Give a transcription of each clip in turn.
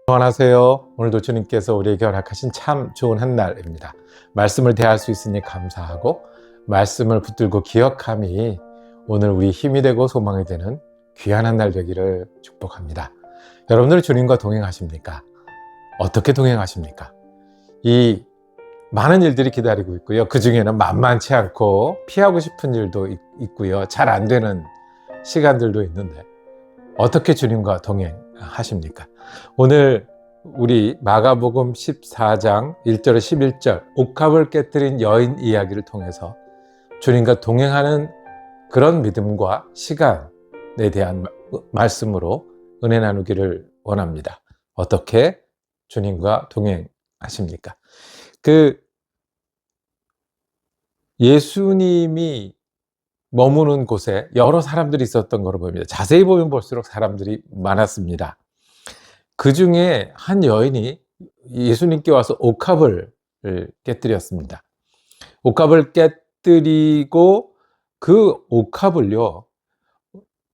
안녕하세요. 오늘도 주님께서 우리에게 허락하신 참 좋은 한 날입니다. 말씀을 대할 수 있으니 감사하고 말씀을 붙들고 기억함이 오늘 우리 힘이 되고 소망이 되는 귀한 한 날 되기를 축복합니다. 여러분들 주님과 동행하십니까? 어떻게 동행하십니까? 이 많은 일들이 기다리고 있고요. 그 중에는 만만치 않고 피하고 싶은 일도 있고요. 잘 안 되는 시간들도 있는데 어떻게 주님과 동행하십니까? 오늘 우리 마가복음 14장 1절에 11절 옥합을 깨뜨린 여인 이야기를 통해서 주님과 동행하는 그런 믿음과 시간에 대한 말씀으로 은혜 나누기를 원합니다. 어떻게 주님과 동행하십니까? 예수님이 머무는 곳에 여러 사람들이 있었던 것으로 보입니다. 자세히 보면 볼수록 사람들이 많았습니다. 그 중에 한 여인이 예수님께 와서 옥합을 깨뜨렸습니다. 옥합을 깨뜨리고 그 옥합을요,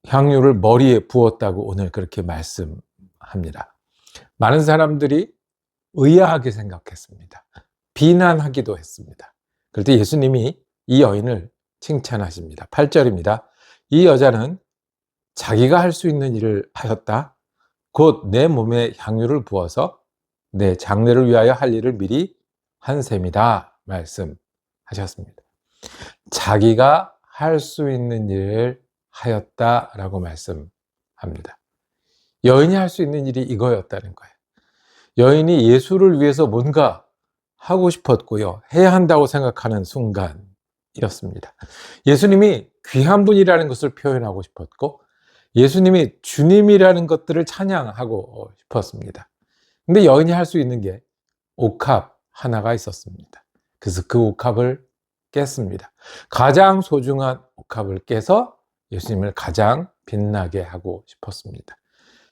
향유를 머리에 부었다고 오늘 그렇게 말씀합니다. 많은 사람들이 의아하게 생각했습니다. 비난하기도 했습니다. 그럴 때 예수님이 이 여인을 칭찬하십니다. 8절입니다. 이 여자는 자기가 할 수 있는 일을 하였다. 곧 내 몸에 향유를 부어서 내 장례를 위하여 할 일을 미리 한 셈이다 말씀하셨습니다. 자기가 할 수 있는 일을 하였다라고 말씀합니다. 여인이 할 수 있는 일이 이거였다는 거예요. 여인이 예수를 위해서 뭔가 하고 싶었고요. 해야 한다고 생각하는 순간이었습니다. 예수님이 귀한 분이라는 것을 표현하고 싶었고 예수님이 주님이라는 것들을 찬양하고 싶었습니다. 근데 여인이 할 수 있는 게 옥합 하나가 있었습니다. 그래서 그 옥합을 깼습니다. 가장 소중한 옥합을 깨서 예수님을 가장 빛나게 하고 싶었습니다.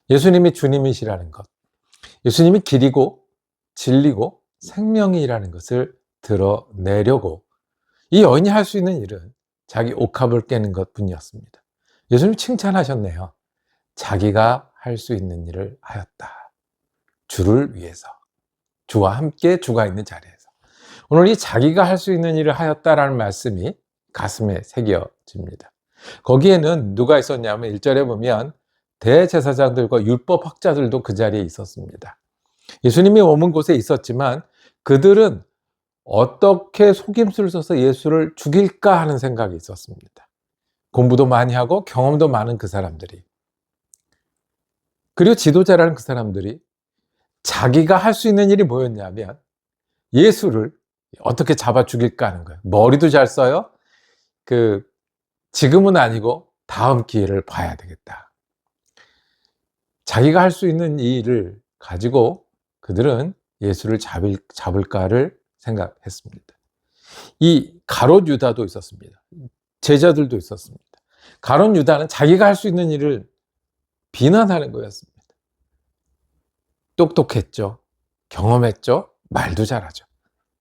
예수님이 주님이시라는 것, 예수님이 길이고 진리고 생명이라는 것을 드러내려고 이 여인이 할 수 있는 일은 자기 옥합을 깨는 것 뿐이었습니다. 예수님 칭찬하셨네요. 자기가 할 수 있는 일을 하였다. 주를 위해서. 주와 함께 주가 있는 자리에서. 오늘 이 자기가 할 수 있는 일을 하였다라는 말씀이 가슴에 새겨집니다. 거기에는 누가 있었냐면 1절에 보면 대제사장들과 율법학자들도 그 자리에 있었습니다. 예수님이 머문 곳에 있었지만 그들은 어떻게 속임수를 써서 예수를 죽일까 하는 생각이 있었습니다. 공부도 많이 하고 경험도 많은 그 사람들이, 그리고 지도자라는 그 사람들이 자기가 할 수 있는 일이 뭐였냐면 예수를 어떻게 잡아 죽일까 하는 거예요. 머리도 잘 써요. 지금은 아니고 다음 기회를 봐야 되겠다. 자기가 할 수 있는 일을 가지고 그들은 예수를 잡을까를 생각했습니다. 이 가롯 유다도 있었습니다. 제자들도 있었습니다. 가롯 유다는 자기가 할 수 있는 일을 비난하는 거였습니다. 똑똑했죠. 경험했죠. 말도 잘하죠.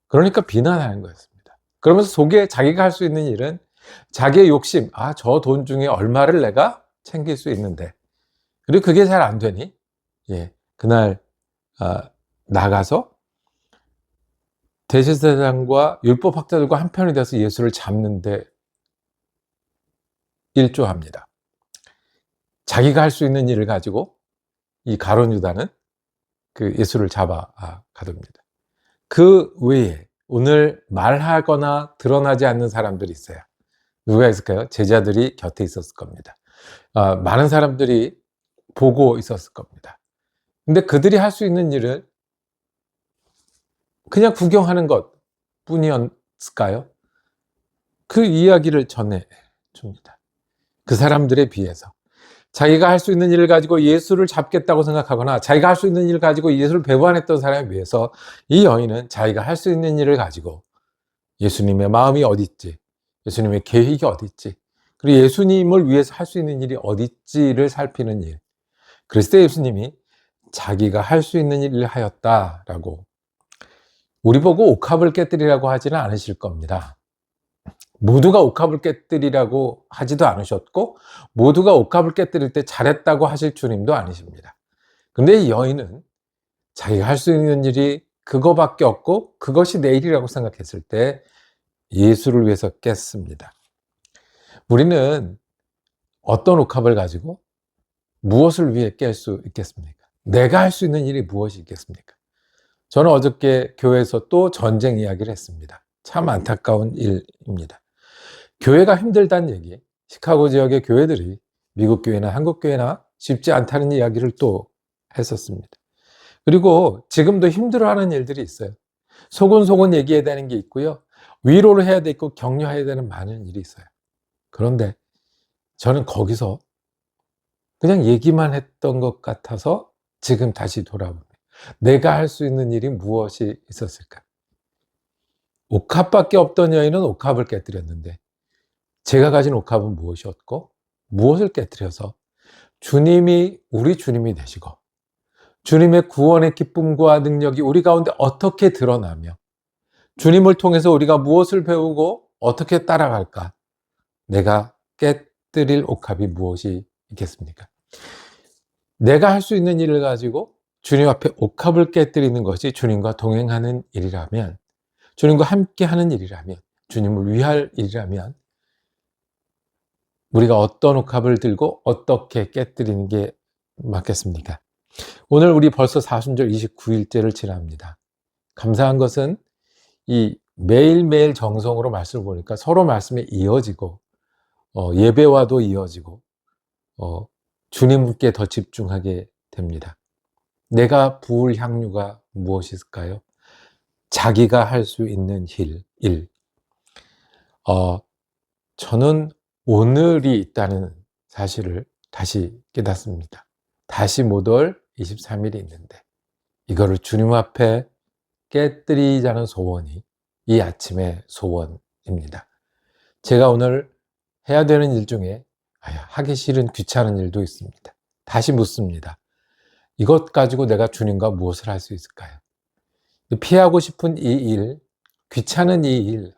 그러니까 비난하는 거였습니다. 그러면서 속에 자기가 할 수 있는 일은 자기의 욕심, 저 돈 중에 얼마를 내가 챙길 수 있는데, 그리고 그게 잘 안 되니 그날 나가서 대제사장과 율법학자들과 한편이 돼서 예수를 잡는데 일조합니다. 자기가 할 수 있는 일을 가지고 이 가롯 유다는 그 예수를 잡아 가둡니다. 그 외에 오늘 말하거나 드러나지 않는 사람들이 있어요. 누가 있을까요? 제자들이 곁에 있었을 겁니다. 많은 사람들이 보고 있었을 겁니다. 근데 그들이 할 수 있는 일은 그냥 구경하는 것 뿐이었을까요? 그 이야기를 전해줍니다. 그 사람들에 비해서 자기가 할 수 있는 일을 가지고 예수를 잡겠다고 생각하거나 자기가 할 수 있는 일을 가지고 예수를 배반했던 사람에 비해서 이 여인은 자기가 할 수 있는 일을 가지고 예수님의 마음이 어디 있지, 예수님의 계획이 어디 있지, 그리고 예수님을 위해서 할 수 있는 일이 어디 있지를 살피는 일. 그랬을 때 예수님이 자기가 할 수 있는 일을 하였다라고, 우리 보고 옥합을 깨뜨리라고 하지는 않으실 겁니다. 모두가 옥합을 깨뜨리라고 하지도 않으셨고 모두가 옥합을 깨뜨릴 때 잘했다고 하실 주님도 아니십니다. 근데 이 여인은 자기가 할 수 있는 일이 그거밖에 없고 그것이 내 일이라고 생각했을 때 예수를 위해서 깼습니다. 우리는 어떤 옥합을 가지고 무엇을 위해 깰 수 있겠습니까? 내가 할 수 있는 일이 무엇이 있겠습니까? 저는 어저께 교회에서 또 전쟁 이야기를 했습니다. 참 안타까운 일입니다. 교회가 힘들다는 얘기, 시카고 지역의 교회들이 미국 교회나 한국 교회나 쉽지 않다는 이야기를 또 했었습니다. 그리고 지금도 힘들어하는 일들이 있어요. 소곤소곤 얘기해야 되는 게 있고요. 위로를 해야 되고 격려해야 되는 많은 일이 있어요. 그런데 저는 거기서 그냥 얘기만 했던 것 같아서 지금 다시 돌아봅니다. 내가 할 수 있는 일이 무엇이 있었을까? 옥합밖에 없던 여인은 옥합을 깨뜨렸는데 제가 가진 옥합은 무엇이었고 무엇을 깨뜨려서 주님이 우리 주님이 되시고 주님의 구원의 기쁨과 능력이 우리 가운데 어떻게 드러나며 주님을 통해서 우리가 무엇을 배우고 어떻게 따라갈까? 내가 깨뜨릴 옥합이 무엇이 있겠습니까? 내가 할 수 있는 일을 가지고 주님 앞에 옥합을 깨뜨리는 것이 주님과 동행하는 일이라면, 주님과 함께 하는 일이라면, 주님을 위할 일이라면 우리가 어떤 옥합을 들고 어떻게 깨뜨리는 게 맞겠습니까? 오늘 우리 벌써 사순절 29일째를 지납니다. 감사한 것은 이 매일매일 정성으로 말씀을 보니까 서로 말씀이 이어지고 예배와도 이어지고 주님께 더 집중하게 됩니다. 내가 부을 향유가 무엇일까요? 자기가 할 수 있는 일. 저는 오늘이 있다는 사실을 다시 깨닫습니다. 다시 못 올 23일이 있는데 이거를 주님 앞에 깨뜨리자는 소원이 이 아침의 소원입니다. 제가 오늘 해야 되는 일 중에 하기 싫은 귀찮은 일도 있습니다. 다시 묻습니다. 이것 가지고 내가 주님과 무엇을 할 수 있을까요? 피하고 싶은 이 일, 귀찮은 이 일,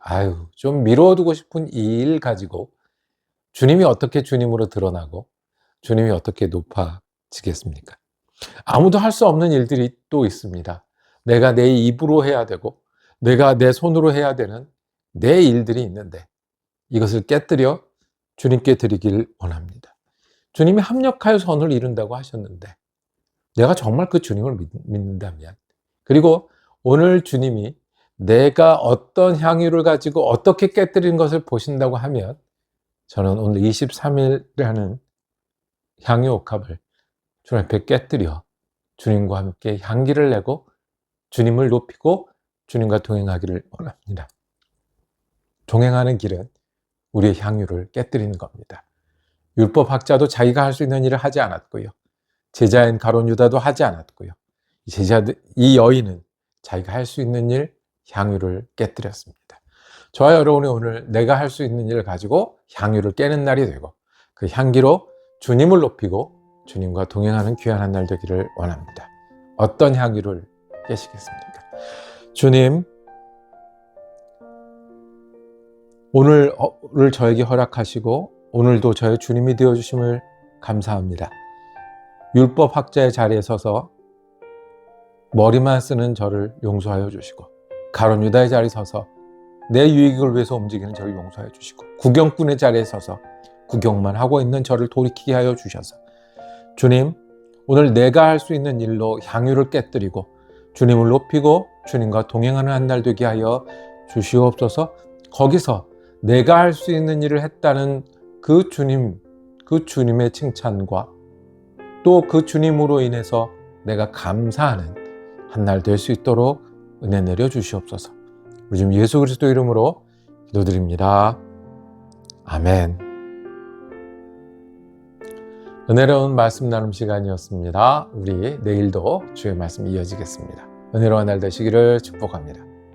좀 미뤄두고 싶은 이 일 가지고 주님이 어떻게 주님으로 드러나고 주님이 어떻게 높아지겠습니까? 아무도 할 수 없는 일들이 또 있습니다. 내가 내 입으로 해야 되고 내가 내 손으로 해야 되는 내 일들이 있는데 이것을 깨뜨려 주님께 드리길 원합니다. 주님이 합력하여 선을 이룬다고 하셨는데 내가 정말 그 주님을 믿는다면, 그리고 오늘 주님이 내가 어떤 향유를 가지고 어떻게 깨뜨리는 것을 보신다고 하면 저는 오늘 23일이라는 향유 옥합을 주님 앞에 깨뜨려 주님과 함께 향기를 내고 주님을 높이고 주님과 동행하기를 원합니다. 동행하는 길은 우리의 향유를 깨뜨리는 겁니다. 율법학자도 자기가 할 수 있는 일을 하지 않았고요. 제자인 가룟 유다도 하지 않았고요. 이 여인은 자기가 할 수 있는 일, 향유를 깨뜨렸습니다. 저와 여러분이 오늘 내가 할 수 있는 일을 가지고 향유를 깨는 날이 되고 그 향기로 주님을 높이고 주님과 동행하는 귀한 한 날 되기를 원합니다. 어떤 향유를 깨시겠습니까? 주님, 오늘을 저에게 허락하시고 오늘도 저의 주님이 되어주심을 감사합니다. 율법학자의 자리에 서서 머리만 쓰는 저를 용서하여 주시고 가룟 유다의 자리에 서서 내 유익을 위해서 움직이는 저를 용서하여 주시고 구경꾼의 자리에 서서 구경만 하고 있는 저를 돌이키게 하여 주셔서 주님, 오늘 내가 할 수 있는 일로 향유를 깨뜨리고 주님을 높이고 주님과 동행하는 한 날 되게 하여 주시옵소서. 거기서 내가 할 수 있는 일을 했다는 그 주님의 칭찬과 또 그 주님으로 인해서 내가 감사하는 한 날 될 수 있도록 은혜 내려 주시옵소서. 우리 주님 예수 그리스도 이름으로 기도드립니다. 아멘. 은혜로운 말씀 나눔 시간이었습니다. 우리 내일도 주의 말씀 이어지겠습니다. 은혜로운 날 되시기를 축복합니다.